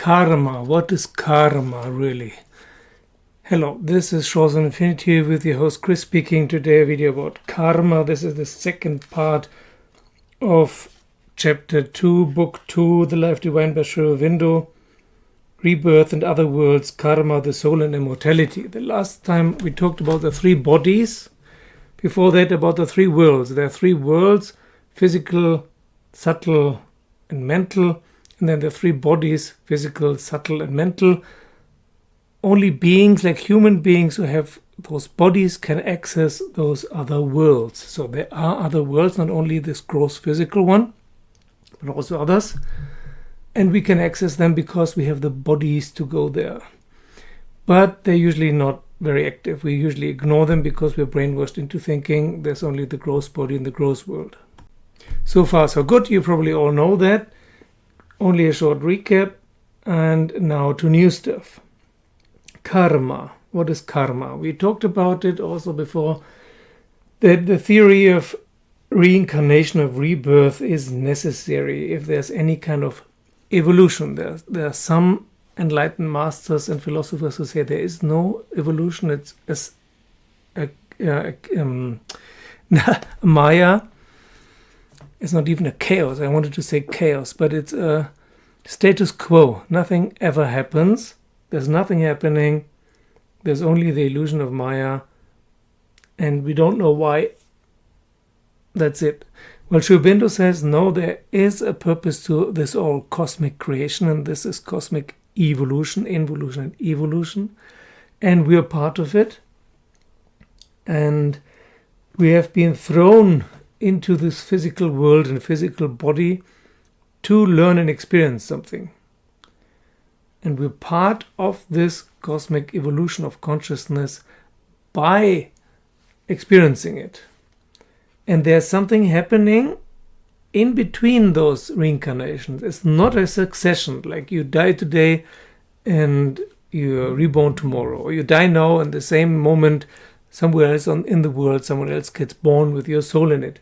Karma. What is karma really? Hello, this is Shores on Infinity with your host Chris speaking. Today a video about karma. This is the second part of chapter 2, book 2, The Life Divine by Sri Aurobindo, Rebirth and Other Worlds, Karma, the Soul and Immortality. The last time we talked about the three bodies. Before that about the three worlds. There are three worlds: physical, subtle and mental. And then the three bodies: physical, subtle and mental. Only beings like human beings who have those bodies can access those other worlds. So there are other worlds, not only this gross physical one, but also others. And we can access them because we have the bodies to go there. But they're usually not very active. We usually ignore them because we're brainwashed into thinking there's only the gross body in the gross world. So far so good. You probably all know that. Only a short recap, and now to new stuff. Karma. What is karma? We talked about it also before, that the theory of reincarnation, of rebirth, is necessary if there's any kind of evolution. There are some enlightened masters and philosophers who say there is no evolution. It's Maya. It's not even a chaos. I wanted to say chaos, but it's a status quo. Nothing ever happens. There's nothing happening. There's only the illusion of Maya, and we don't know why. That's it. Well, Sri Aurobindo says, no, there is a purpose to this all cosmic creation, and this is cosmic evolution, involution and evolution, and we are part of it. And we have been thrown into this physical world and physical body to learn and experience something. And we're part of this cosmic evolution of consciousness by experiencing it. And there's something happening in between those reincarnations. It's not a succession, like you die today and you're reborn tomorrow, or you die now and the same moment somewhere else in the world someone else gets born with your soul in it.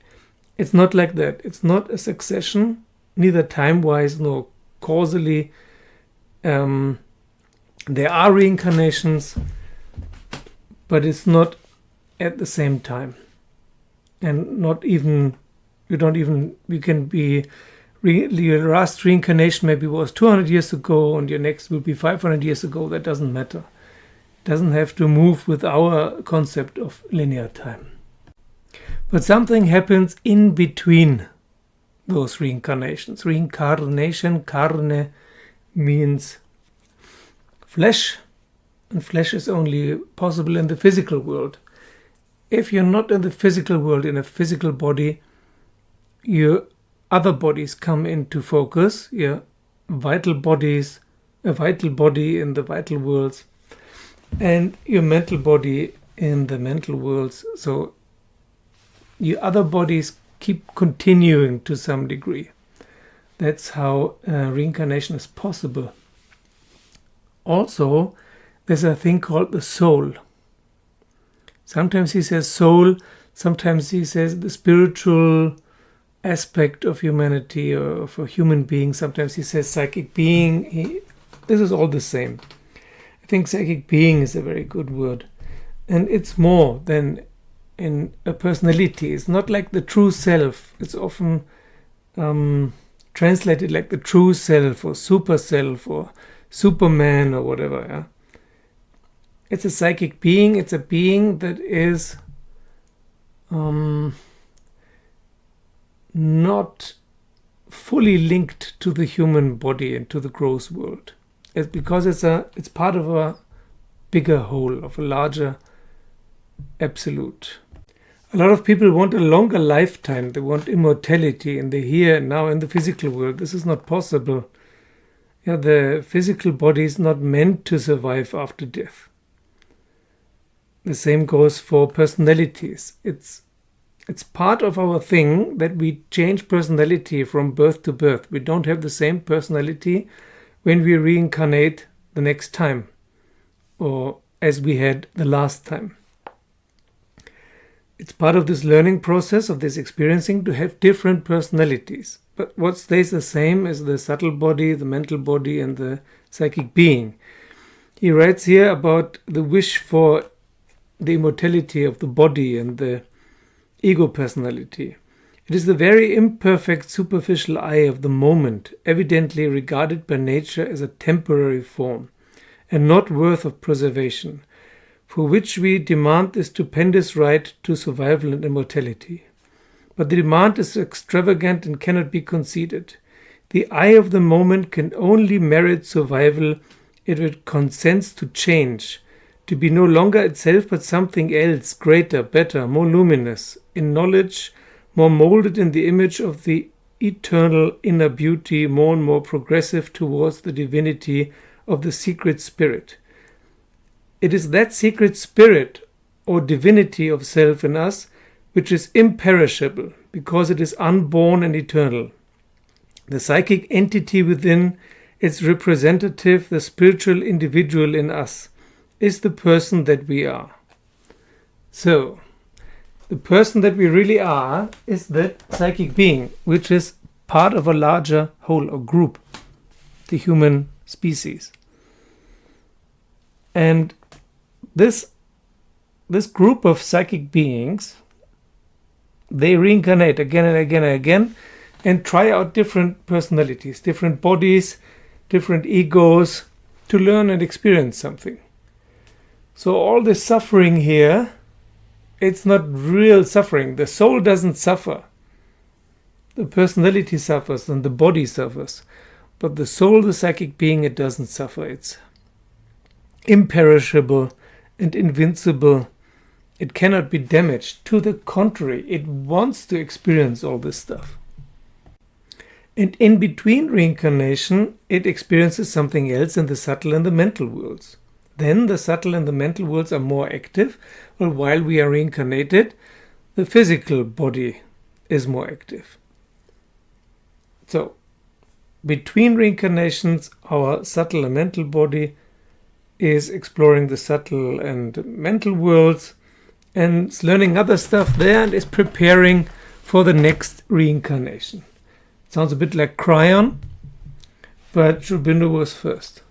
It's not like that. It's not a succession, neither time-wise nor causally. There are reincarnations, but it's not at the same time. And not even, you can be, your last reincarnation maybe was 200 years ago and your next will be 500 years ago. That doesn't matter. It doesn't have to move with our concept of linear time. But something happens in between those reincarnations. Reincarnation, carne, means flesh, and flesh is only possible in the physical world. If you're not in the physical world, in a physical body, your other bodies come into focus, your vital bodies, a vital body in the vital worlds, and your mental body in the mental worlds. So your other bodies keep continuing to some degree. That's how reincarnation is possible. Also, there's a thing called the soul. Sometimes he says soul, sometimes he says the spiritual aspect of humanity or of a human being. Sometimes he says psychic being. This is all the same. I think psychic being is a very good word. And it's more than in a personality. It's not like the true self. It's often translated like the true self or super self or Superman or whatever. Yeah? It's a psychic being. It's a being that is not fully linked to the human body and to the gross world. It's because it's part of a bigger whole, of a larger absolute. A lot of people want a longer lifetime. They want immortality in the here and now in the physical world. This is not possible. Yeah, the physical body is not meant to survive after death. The same goes for personalities. It's part of our thing that we change personality from birth to birth. We don't have the same personality when we reincarnate the next time, or as we had the last time. It's part of this learning process, of this experiencing, to have different personalities. But what stays the same is the subtle body, the mental body, and the psychic being. He writes here about the wish for the immortality of the body and the ego personality. It is the very imperfect superficial I of the moment, evidently regarded by nature as a temporary form, and not worth of preservation, for which we demand the stupendous right to survival and immortality. But the demand is extravagant and cannot be conceded. The I of the moment can only merit survival if it consents to change, to be no longer itself but something else, greater, better, more luminous, in knowledge, more molded in the image of the eternal inner beauty, more and more progressive towards the divinity of the secret spirit. It is that secret spirit or divinity of self in us which is imperishable, because it is unborn and eternal. The psychic entity within, its representative, the spiritual individual in us, is the person that we are. So, the person that we really are is that psychic being, which is part of a larger whole or group, the human species. And this group of psychic beings, they reincarnate again and again and again and try out different personalities, different bodies, different egos to learn and experience something. So all this suffering here, it's not real suffering. The soul doesn't suffer. The personality suffers and the body suffers. But the soul, the psychic being, it doesn't suffer. It's imperishable and invincible. It cannot be damaged. To the contrary, it wants to experience all this stuff. And in between reincarnation, it experiences something else in the subtle and the mental worlds. Then the subtle and the mental worlds are more active, while we are reincarnated, the physical body is more active. So, between reincarnations, our subtle and mental body is exploring the subtle and mental worlds and is learning other stuff there and is preparing for the next reincarnation. Sounds a bit like Cryon, but Aurobindo was first.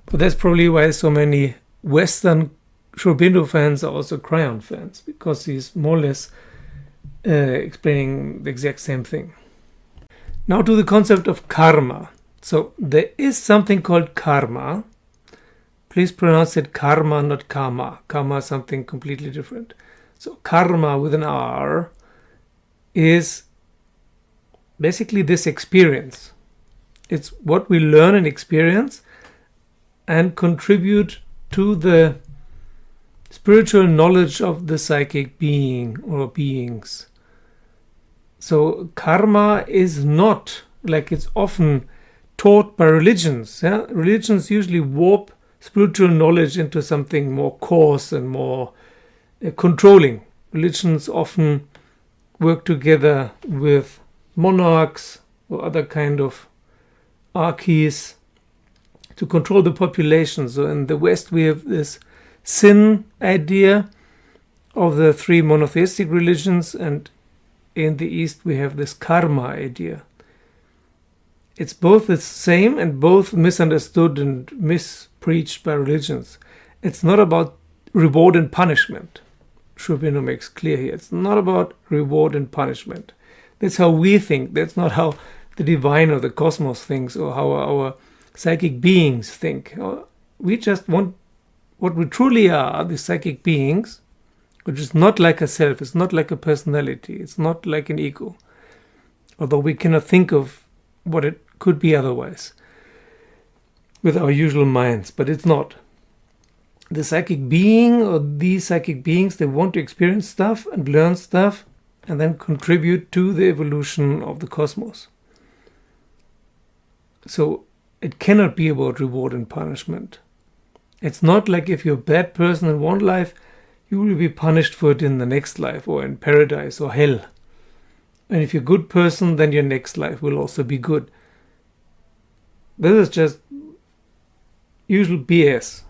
But that's probably why so many Western Aurobindo fans are also Cryon fans, because he's more or less explaining the exact same thing. Now to the concept of karma. So there is something called karma. Please pronounce it karma, not karma. Karma is something completely different. So karma with an R is basically this experience. It's what we learn and experience and contribute to the spiritual knowledge of the psychic being or beings. So karma is not like it's often taught by religions. Yeah? Religions usually warp spiritual knowledge into something more coarse and more controlling. Religions often work together with monarchs or other kind of archies to control the population. So in the West we have this sin idea of the three monotheistic religions, and in the East we have this karma idea. It's both the same and both misunderstood and mispreached by religions. It's not about reward and punishment. Aurobindo makes clear here. It's not about reward and punishment. That's how we think. That's not how the divine or the cosmos thinks, or how our psychic beings think. We just want what we truly are, the psychic beings, which is not like a self, it's not like a personality, it's not like an ego. Although we cannot think of what it could be otherwise with our usual minds, but it's not. The psychic being or these psychic beings, they want to experience stuff and learn stuff and then contribute to the evolution of the cosmos. So it cannot be about reward and punishment. It's not like if you're a bad person in one life, you will be punished for it in the next life or in paradise or hell. And if you're a good person, then your next life will also be good. This is just usual BS,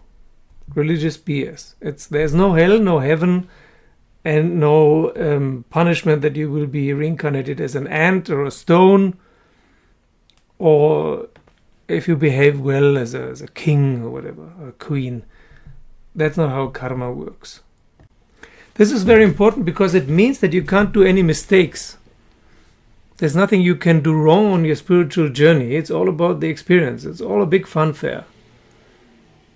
religious BS. There's no hell, no heaven, and no punishment that you will be reincarnated as an ant or a stone, or if you behave well as a king or whatever, or a queen. That's not how karma works. This is very important because it means that you can't do any mistakes. There's nothing you can do wrong on your spiritual journey. It's all about the experience. It's all a big fun fair.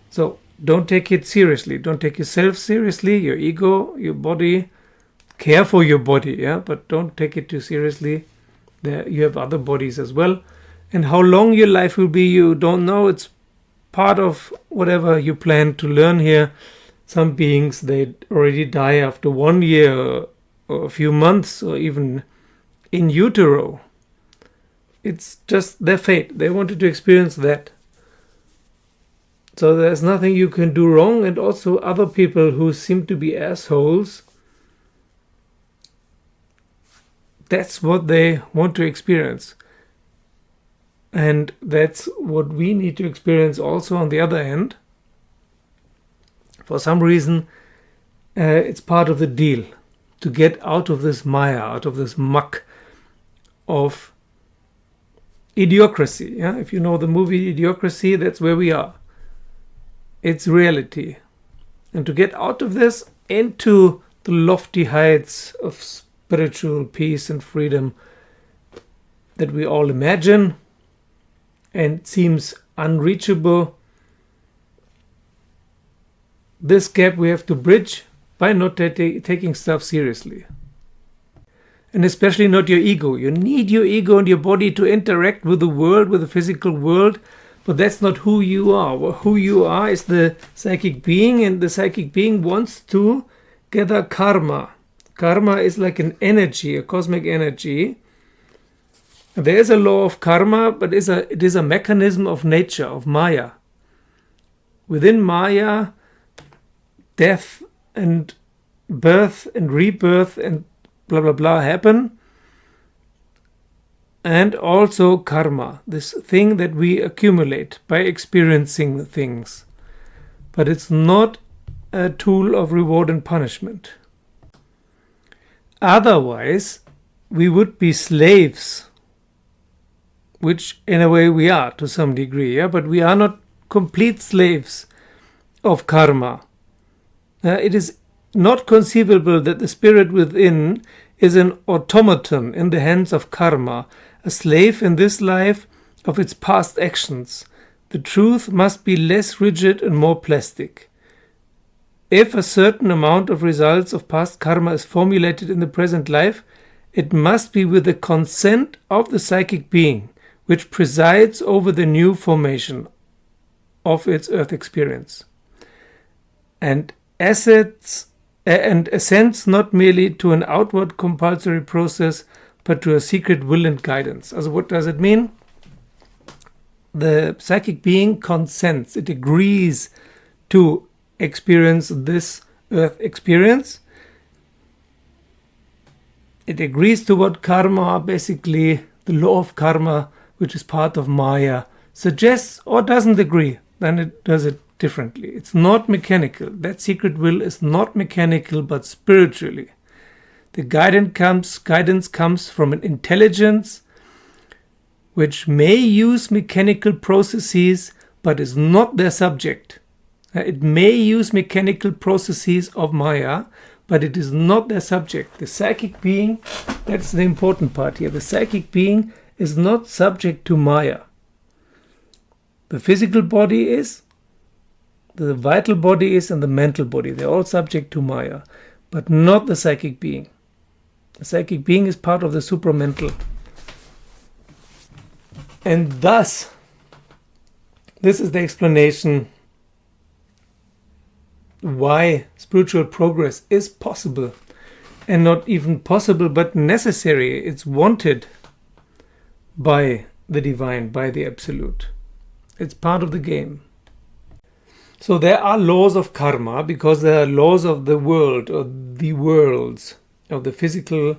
So don't take it seriously. Don't take yourself seriously, your ego, your body. Care for your body, yeah, but don't take it too seriously. You have other bodies as well. And how long your life will be, you don't know. It's part of whatever you plan to learn here. Some beings, they already die after 1 year or a few months or even in utero. It's just their fate. They wanted to experience that. So there's nothing you can do wrong. And also other people who seem to be assholes, that's what they want to experience. And that's what we need to experience also on the other end. For some reason, it's part of the deal to get out of this maya, out of this muck of idiocracy. Yeah? If you know the movie Idiocracy, that's where we are. It's reality. And to get out of this into the lofty heights of spiritual peace and freedom that we all imagine and seems unreachable, this gap we have to bridge by not taking stuff seriously. And especially not your ego. You need your ego and your body to interact with the world, with the physical world, but that's not who you are. Who you are is the psychic being, and the psychic being wants to gather karma. Karma is like an energy, a cosmic energy. There is a law of karma, but it is a mechanism of nature, of Maya. Within Maya, death and birth and rebirth and blah blah blah happen. And also karma, this thing that we accumulate by experiencing things. But it's not a tool of reward and punishment. Otherwise, we would be slaves, which in a way we are to some degree, yeah? But we are not complete slaves of karma. It is not conceivable that the spirit within is an automaton in the hands of karma, a slave in this life of its past actions. The truth must be less rigid and more plastic. If a certain amount of results of past karma is formulated in the present life, it must be with the consent of the psychic being, which presides over the new formation of its earth experience. And assents not merely to an outward compulsory process, but to a secret will and guidance. Also, what does it mean? The psychic being consents, it agrees to experience this earth experience. It agrees to what karma, basically the law of karma, which is part of Maya, suggests, or doesn't agree. Then it does it differently. It's not mechanical. That secret will is not mechanical, but spiritually. The guidance comes from an intelligence which may use mechanical processes, but is not their subject. It may use mechanical processes of Maya, but it is not their subject. The psychic being, that's the important part here. The psychic being is not subject to Maya. The physical body is, the vital body is, and the mental body. They're all subject to Maya, but not the psychic being. The psychic being is part of the supramental. And thus, this is the explanation why spiritual progress is possible. And not even possible, but necessary. It's wanted by the divine, by the absolute. It's part of the game. So there are laws of karma, because there are laws of the world, or the worlds, of the physical,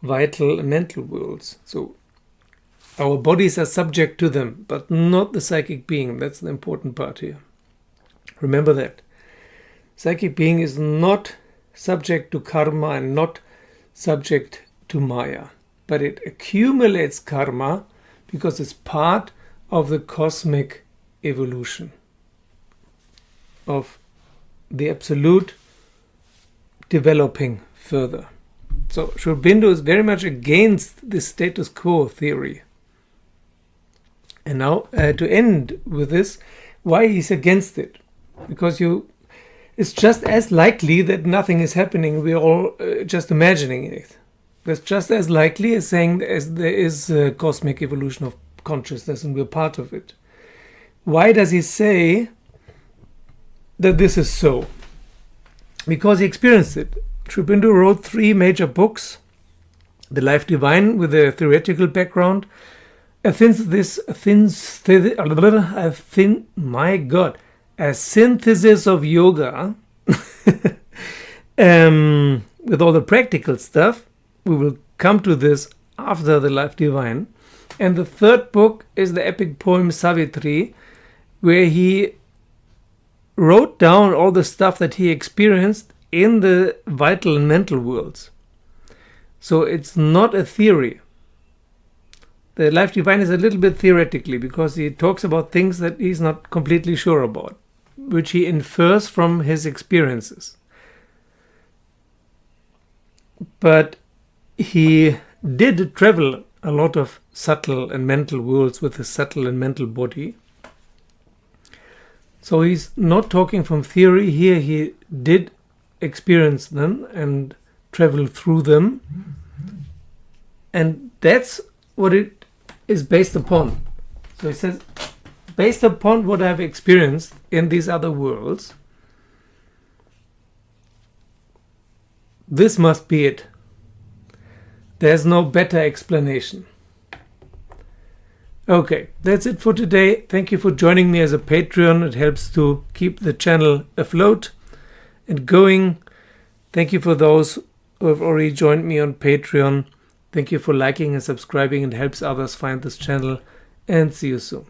vital, and mental worlds. So our bodies are subject to them, but not the psychic being. That's the important part here. Remember that. Psychic being is not subject to karma and not subject to Maya. But it accumulates karma because it's part of the cosmic evolution of the absolute developing further. So Sri Aurobindo is very much against the status quo theory. And now to end with this, why he's against it. Because it's just as likely that nothing is happening, we're all just imagining it. That's just as likely as saying as there is a cosmic evolution of consciousness and we're part of it. Why does he say that this is so? Because he experienced it. Sri Aurobindo wrote 3 major books: The Life Divine with a theoretical background, a synthesis of yoga with all the practical stuff. We will come to this after The Life Divine. And the 3rd book is the epic poem Savitri, where he wrote down all the stuff that he experienced in the vital and mental worlds. So it's not a theory. The Life Divine is a little bit theoretically because he talks about things that he's not completely sure about, which he infers from his experiences. But he did travel a lot of subtle and mental worlds with his subtle and mental body. So he's not talking from theory here. He did experience them and travel through them. And that's what it is based upon. So he says, based upon what I've experienced in these other worlds, this must be it. There's no better explanation. Okay, that's it for today. Thank you for joining me as a Patreon. It helps to keep the channel afloat and going. Thank you for those who have already joined me on Patreon. Thank you for liking and subscribing. It helps others find this channel. And see you soon.